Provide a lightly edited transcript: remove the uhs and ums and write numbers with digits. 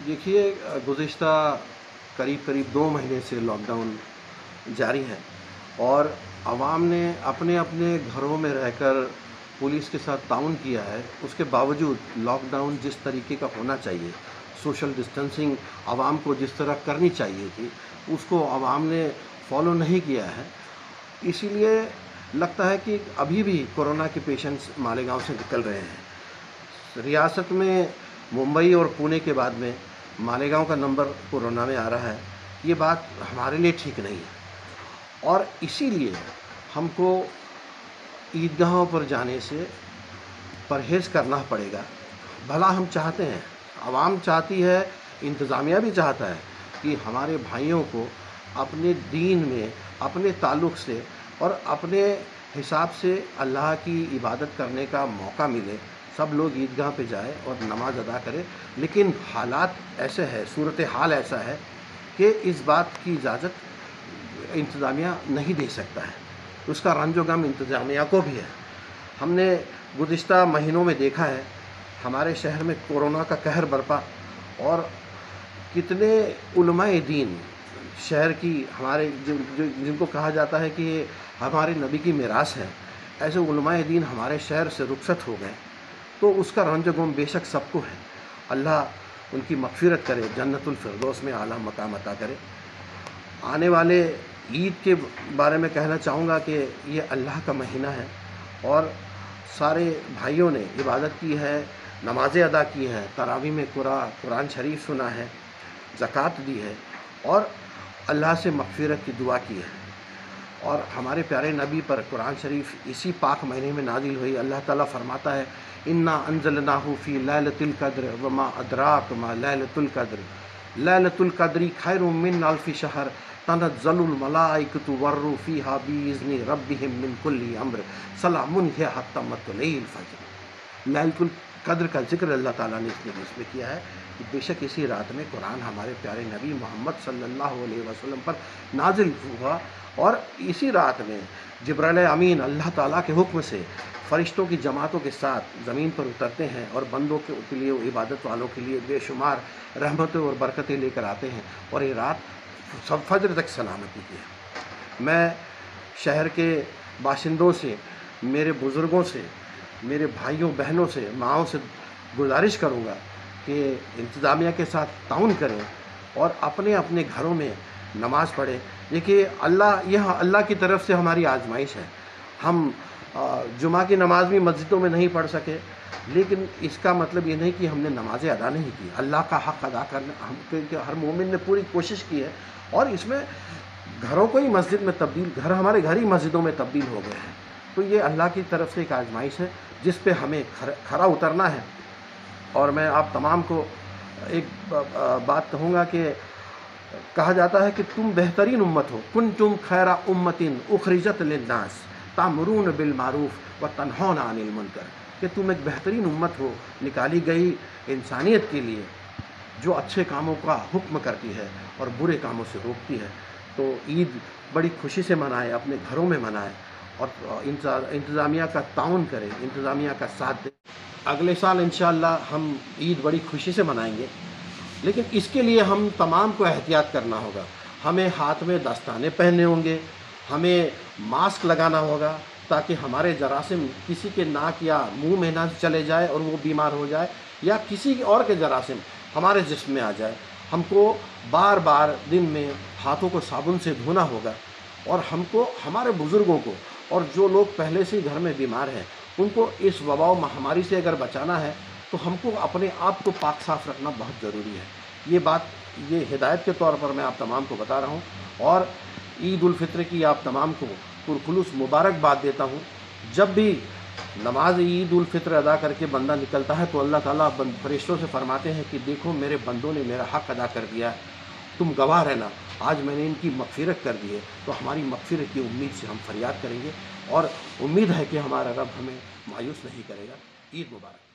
देखिए, गुज़िश्ता करीब करीब 2 महीने से लॉकडाउन जारी है और आवाम ने अपने अपने घरों में रहकर पुलिस के साथ ताउन किया है। उसके बावजूद लॉकडाउन जिस तरीके का होना चाहिए, सोशल डिस्टेंसिंग आवाम को जिस तरह करनी चाहिए थी, उसको आवाम ने फॉलो नहीं किया है। इसीलिए लगता है कि अभी भी कोरोना के पेशेंट्स मालेगांव से निकल रहे हैं। रियासत में मुंबई और पुणे के बाद में मालेगांव का नंबर कोरोना में आ रहा है। ये बात हमारे लिए ठीक नहीं है और इसीलिए हमको ईदगाहों पर जाने से परहेज़ करना पड़ेगा। भला हम चाहते हैं, आवाम चाहती है, इंतज़ामिया भी चाहता है कि हमारे भाइयों को अपने दीन में, अपने ताल्लुक़ से और अपने हिसाब से अल्लाह की इबादत करने का मौका मिले। सब लोग ईदगाह पे जाए और नमाज अदा करें, लेकिन हालात ऐसे है, सूरत हाल ऐसा है कि इस बात की इजाज़त इंतज़ामिया नहीं दे सकता है। उसका रंजो गम इंतज़ामिया को भी है। हमने गुज़िश्ता महीनों में देखा है हमारे शहर में कोरोना का कहर बरपा और कितने उलमाए दीन शहर की, हमारे जिनको कहा जाता है कि ये हमारे नबी की मिरास है, ऐसे उलमाए दीन हमारे शहर से रुखसत हो गए। तो उसका रंज गम बेशक सबको है। अल्लाह उनकी मग़फ़िरत करे, जन्नतुल फ़िरदौस में आला मकाम अता करे। आने वाले ईद के बारे में कहना चाहूँगा कि ये अल्लाह का महीना है और सारे भाइयों ने इबादत की है, नमाज़ें अदा की हैं, तरावी में कुरान शरीफ सुना है, ज़कात दी है और अल्लाह से मग़फ़िरत की दुआ की है। और हमारे प्यारे नबी पर कुरान शरीफ इसी पाक महीने में नाज़िल हुई। अल्लाह ताला फरमाता है, इन्ना अंज़लनाहु फ़ी लैलतिल क़द्र वमा अदराक मा लैलतुल क़द्र लैलतुल क़द्री खैरुम मिन अल्फ़ि शहर तनज़्ज़लुल मलाइकतु वर्रूह फ़ीहा बिइज़्नि रब्बिहिम मिन कुल्लि अम्र सलामुन हिय हत्ता मत्लइल फ़ज्र। लैलतुल क़द्र का ज़िक्र अल्लाह ताला ने इसमें किया है कि बेशक इसी रात में कुरान हमारे प्यारे नबी मोहम्मद सल्लल्लाहु अलैहि वसल्लम पर नाजिल हुआ और इसी रात में जिब्राइल अमीन अल्लाह ताला के हुक्म से फ़रिश्तों की जमातों के साथ ज़मीन पर उतरते हैं और बंदों के लिए, इबादत वालों के लिए बेशुमार रहमतें और बरकतें लेकर आते हैं और ये रात सब फजर तक सलामती की है। मैं शहर के बाशिंदों से, मेरे बुज़ुर्गों से, मेरे भाइयों बहनों से, माँओं से गुजारिश करूँगा कि इंतज़ामिया के साथ ताउन करें और अपने अपने घरों में नमाज़ पढ़ें। देखिए, यह अल्लाह की तरफ से हमारी आजमाइश है। हम जुमा की नमाज भी मस्जिदों में नहीं पढ़ सके, लेकिन इसका मतलब ये नहीं कि हमने नमाज़ें अदा नहीं की। अल्लाह का हक़ अदा करना हर मोमिन ने पूरी कोशिश की है और इसमें घरों को ही मस्जिद में तब्दील, हमारे घर ही मस्जिदों में तब्दील हो गए हैं। तो ये अल्लाह की तरफ से एक आजमाइश है जिस पे हमें खरा उतरना है। और मैं आप तमाम को एक बात कहूँगा कि कहा जाता है कि तुम बेहतरीन उम्मत हो, कुंतुम खैरा उम्मतिन उखरिजत लिन्नास तामुरून बिल मारूफ व तन्हौना अनिल मुनकर, कि तुम एक बेहतरीन उम्मत हो, निकाली गई इंसानियत के लिए, जो अच्छे कामों का हुक्म करती है और बुरे कामों से रोकती है। तो ईद बड़ी खुशी से मनाएं, अपने घरों में मनाएं और इंतज़ामिया का ताउन करें, इंतज़ामिया का साथ दें। अगले साल इंशाअल्लाह हम ईद बड़ी खुशी से मनाएंगे, लेकिन इसके लिए हम तमाम को एहतियात करना होगा। हमें हाथ में दस्ताने पहनने होंगे, हमें मास्क लगाना होगा ताकि हमारे जरासीम किसी के नाक या मुंह में ना चले जाए और वो बीमार हो जाए, या किसी और के जरासीम हमारे जिस्म में आ जाए। हमको बार बार दिन में हाथों को साबुन से धोना होगा और हमको, हमारे बुज़ुर्गों को और जो लोग पहले से ही घर में बीमार हैं, उनको इस वबा महामारी से अगर बचाना है तो हमको अपने आप को पाक साफ़ रखना बहुत ज़रूरी है। ये बात, ये हिदायत के तौर पर मैं आप तमाम को बता रहा हूँ और ईद उल फ़ित्र की आप तमाम को पुरखुलूस मुबारकबाद देता हूँ। जब भी नमाज ईद उल फ़ित्र अदा करके बंदा निकलता है तो अल्लाह ताला फ़रिश्तों से फरमाते हैं कि देखो मेरे बंदों ने मेरा हक़ अदा कर दिया है, तुम गवाह रहना, आज मैंने इनकी मग़फ़िरत कर दी है। तो हमारी मग़फ़िरत की उम्मीद से हम फरियाद करेंगे और उम्मीद है कि हमारा रब हमें मायूस नहीं करेगा। ईद मुबारक।